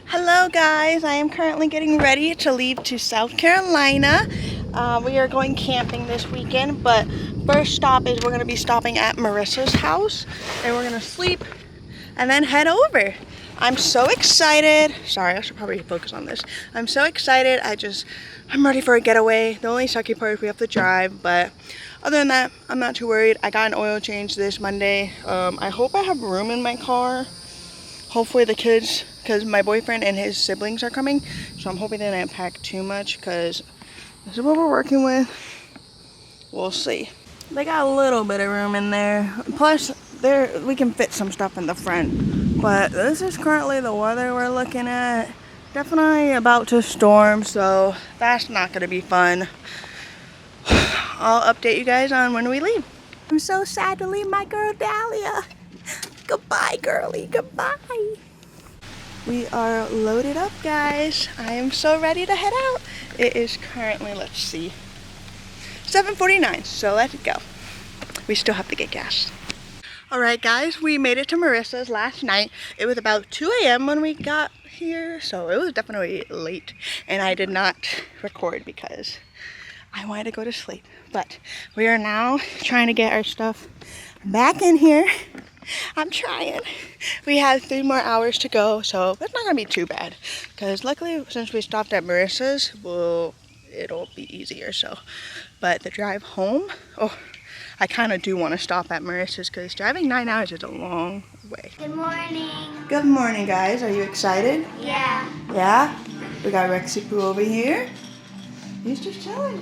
Hello guys, I am currently getting ready to leave to South Carolina. We are going camping this weekend, but first stop is we're going to be stopping at Marissa's house and we're going to sleep and then head over. I'm so excited. Sorry, I should probably focus on this. I'm so excited. I'm ready for a getaway. The only sucky part is we have to drive, but other than that, I'm not too worried. I got an oil change this Monday. I hope I have room in my car. Hopefully the kids, because my boyfriend and his siblings are coming, so I'm hoping they didn't pack too much because this is what we're working with. We'll see. They got a little bit of room in there. Plus, we can fit some stuff in the front. But this is currently the weather we're looking at. Definitely about to storm, so that's not going to be fun. I'll update you guys on when we leave. I'm so sad to leave my girl Dahlia. Goodbye, girlie. Goodbye. We are loaded up, guys. I am so ready to head out. It is currently, let's see, 7:49, so let's go. We still have to get gas. All right, guys, we made it to Marissa's last night. It was about 2 a.m. when we got here, so it was definitely late. And I did not record because I wanted to go to sleep. But we are now trying to get our stuff back in here. I'm trying. We have 3 more hours to go, so it's not gonna be too bad. Because luckily, since we stopped at Marissa's, it'll be easier. So, but the drive home, I kind of do want to stop at Marissa's because driving 9 hours is a long way. Good morning. Good morning, guys. Are you excited? Yeah. Yeah. We got Rexy Poo over here. He's just chilling.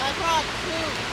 I brought 2.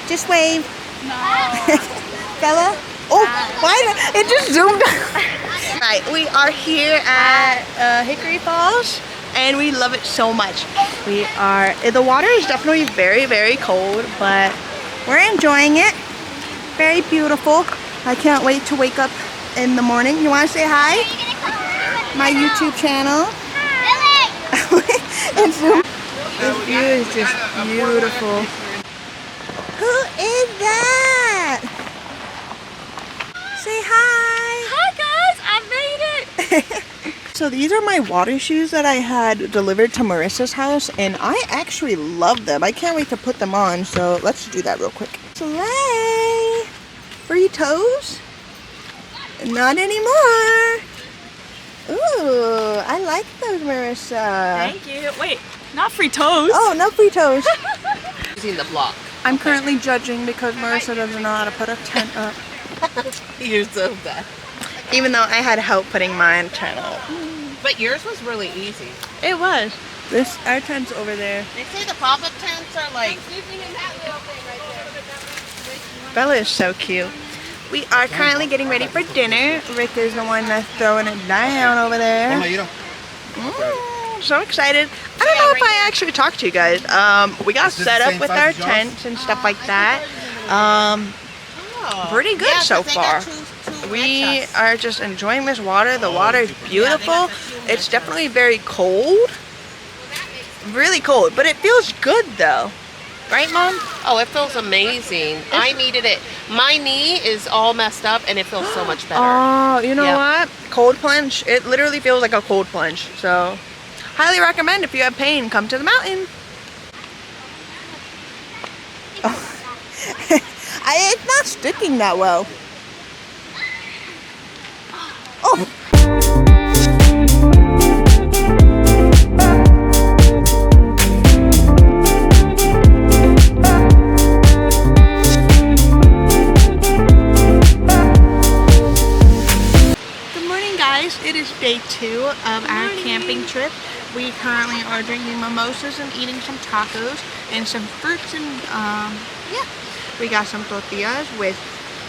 Just wave. No. Bella? Oh, why? It just zoomed. Right, we are here at Hickory Falls. and we love it so much. The water is definitely very, very cold, but we're enjoying it. Very beautiful. I can't wait to wake up in the morning. You want to say hi? My YouTube channel. This view is just beautiful. Who is that? Say hi. Hi guys, I made it. So these are my water shoes that I had delivered to Marissa's house, and I actually love them. I can't wait to put them on, so let's do that real quick. Slay! Free toes? Not anymore. Ooh, I like those, Marissa. Thank you. Wait, not free toes. Oh, no free toes. Using the block. I'm currently judging because Marissa doesn't know how to put a tent up. You're so bad. Even though I had help putting my tent up. But yours was really easy. It was. Our tent's over there. They say the pop-up tents are like... Bella is so cute. We are currently getting ready for dinner. Rick is the one that's throwing it down over there. So excited. I don't know if I actually talked to you guys. We got set up with our tents and stuff like that. Pretty good so far. We are just enjoying this water. The water is beautiful. It's definitely very cold. Really cold, but it feels good though. Right, Mom? Oh, it feels amazing. I needed it. My knee is all messed up and it feels so much better. Oh, you know what? Cold plunge. It literally feels like a cold plunge. So, highly recommend if you have pain, come to the mountain. Oh. It's not sticking that well. Oh. It is day 2 of our camping trip. We currently are drinking mimosas and eating some tacos and some fruits and yeah. We got some tortillas with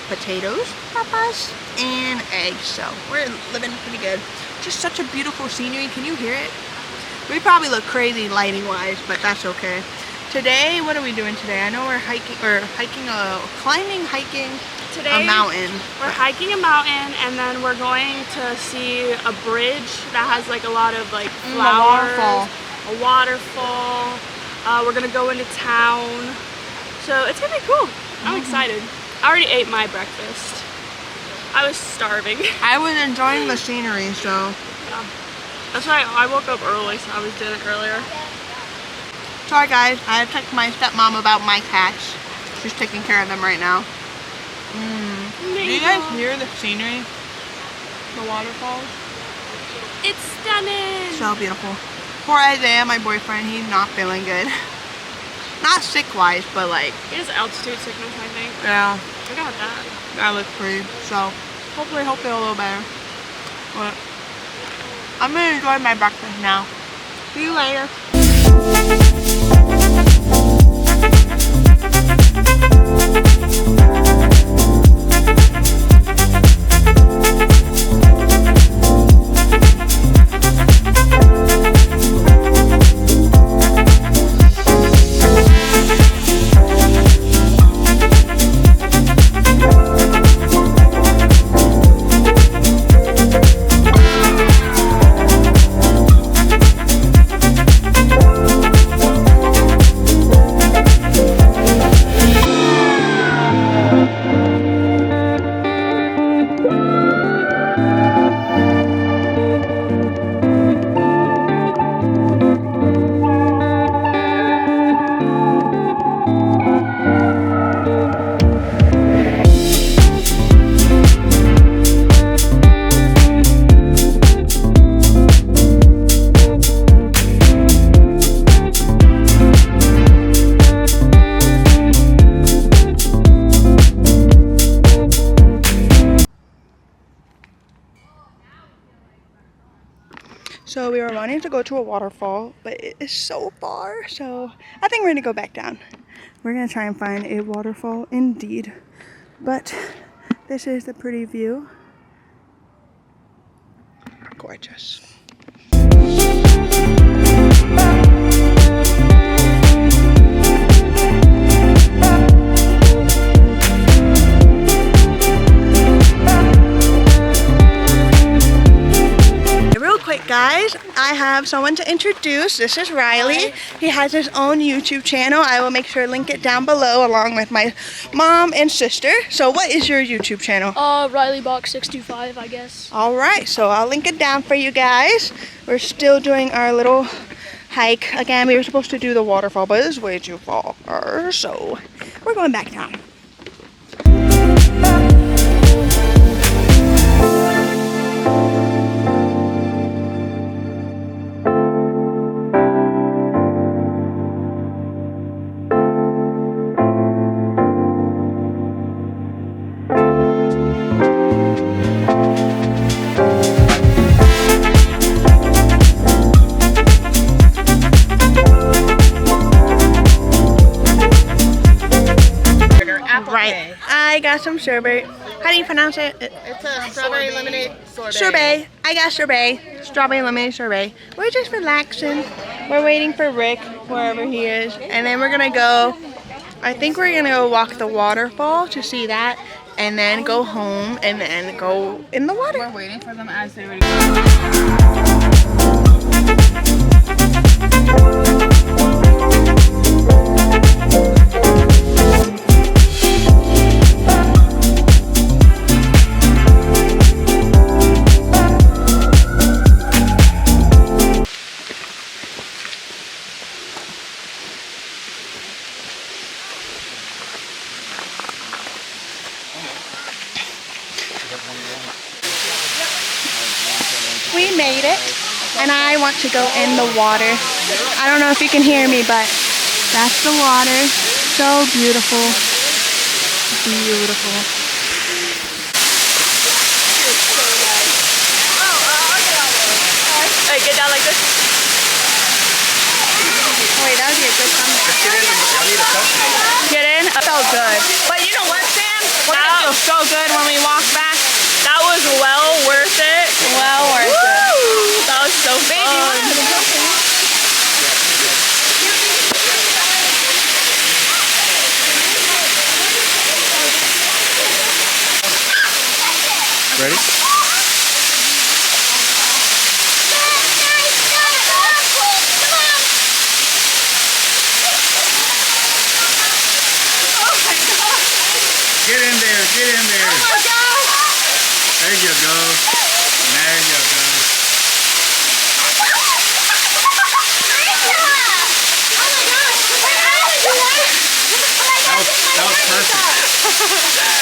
potatoes, papas, and eggs. So we're living pretty good. Just such a beautiful scenery. Can you hear it? We probably look crazy lighting wise, but that's okay. Today, what are we doing today? I know we're hiking Today, a mountain. We're hiking a mountain, and then we're going to see a bridge that has like a lot of like flowers. A waterfall. We're gonna go into town. So it's gonna be cool. I'm excited. I already ate my breakfast. I was starving. I was enjoying the scenery, so. Yeah. That's why I woke up early, so I was doing it earlier. Sorry guys, I texted my stepmom about my cats. She's taking care of them right now. Do you guys hear the scenery? The waterfalls? It's stunning! So beautiful. Poor Isaiah, my boyfriend, he's not feeling good. Not sick-wise, but like... He has altitude sickness, I think. Yeah. I got that. That looks pretty. So, hopefully he'll feel a little better. But I'm gonna enjoy my breakfast now. See you later. So we were wanting to go to a waterfall, but it is so far, so I think we're gonna go back down. We're gonna try and find a waterfall indeed. But this is the pretty view. Gorgeous. I have someone to introduce. This is Riley. He has his own YouTube channel. I will make sure to link it down below along with my mom and sister. So what is your YouTube channel? Riley Box 625, I guess. All right, so I'll link it down for you guys. We're still doing our little hike. Again, we were supposed to do the waterfall, but it's way too far. So we're going back down. Right, I got some sorbet. How do you pronounce it? It's a strawberry lemonade sorbet. Sorbet. I got sorbet. Strawberry lemonade sorbet. We're just relaxing. We're waiting for Rick, wherever he is. And then we're going to go, I think we're going to go walk the waterfall to see that. And then go home and then go in the water. We're waiting for them as they were. We made it, and I want to go in the water. I don't know if you can hear me, but that's the water. So beautiful. Beautiful. Hey, get down like this. Wait, that would be a good thumbnail. Get in. It felt good. But you know what, Sam? We're gonna feel so good when we walk back. That was well worth it. Well worth it. That was so fun. Ready? Get in there, get in there. Oh my God. There you go. There you go. That was perfect.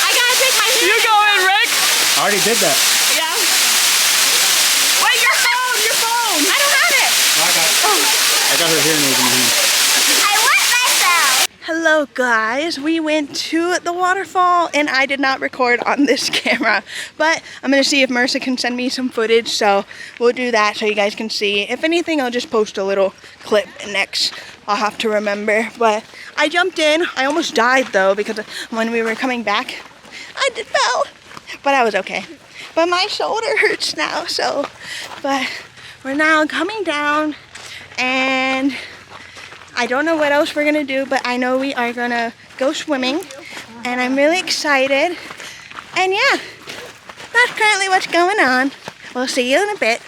I gotta take my hand. You going, Rick? I already did that. Yeah. Wait, your phone, your phone. I don't have it. I got her hearing aids in my hand. I want myself. Hello guys, we went to the waterfall and I did not record on this camera, but I'm gonna see if Marissa can send me some footage, so we'll do that so you guys can see. If anything, I'll just post a little clip next. I'll have to remember, but I jumped in. I almost died though, because when we were coming back, I did fell, but I was okay. But my shoulder hurts now, so, but we're now coming down and I don't know what else we're gonna do, but I know we are gonna go swimming and I'm really excited. And yeah, that's currently what's going on. We'll see you in a bit.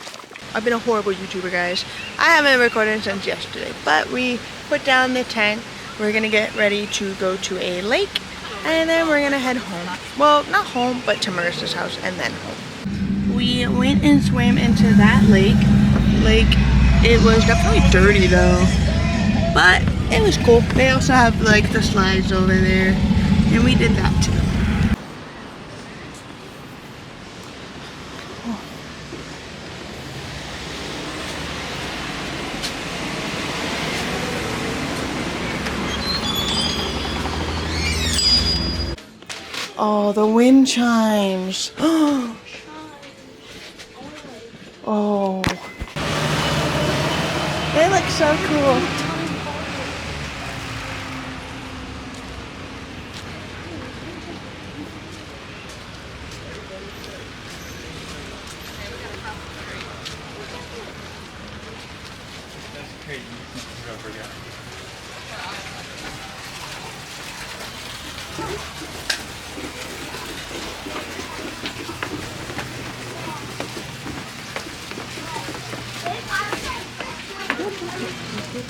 I've been a horrible YouTuber, guys. I haven't recorded since yesterday, but we put down the tent. We're gonna get ready to go to a lake and then we're gonna head home. Well, not home, but to Marissa's house and then home. We went and swam into that lake. It was definitely dirty though, but it was cool. They also have like the slides over there and we did that too. Oh, the wind chimes. Oh. They look so cool.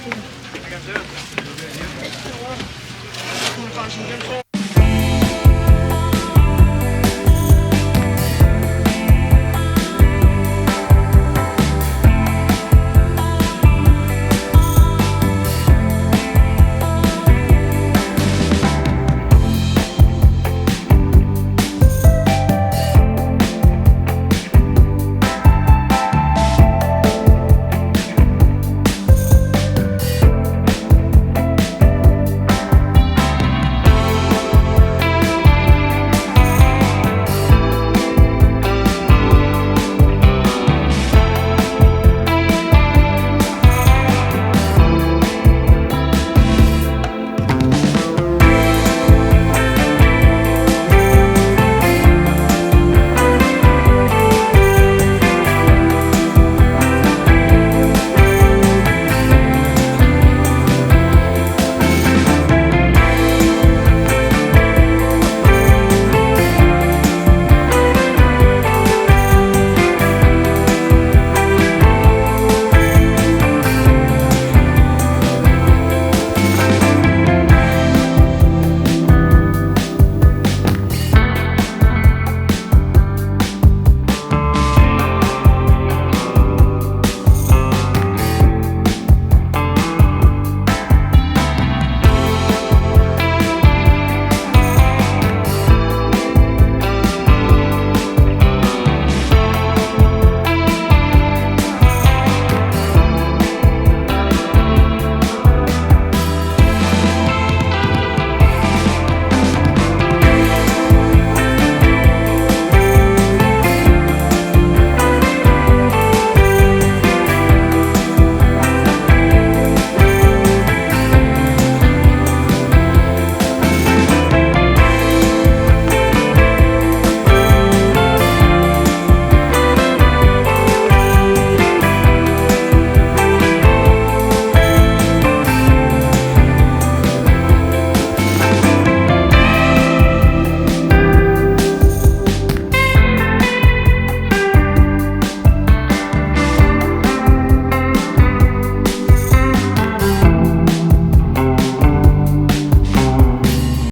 Want to find some good soul?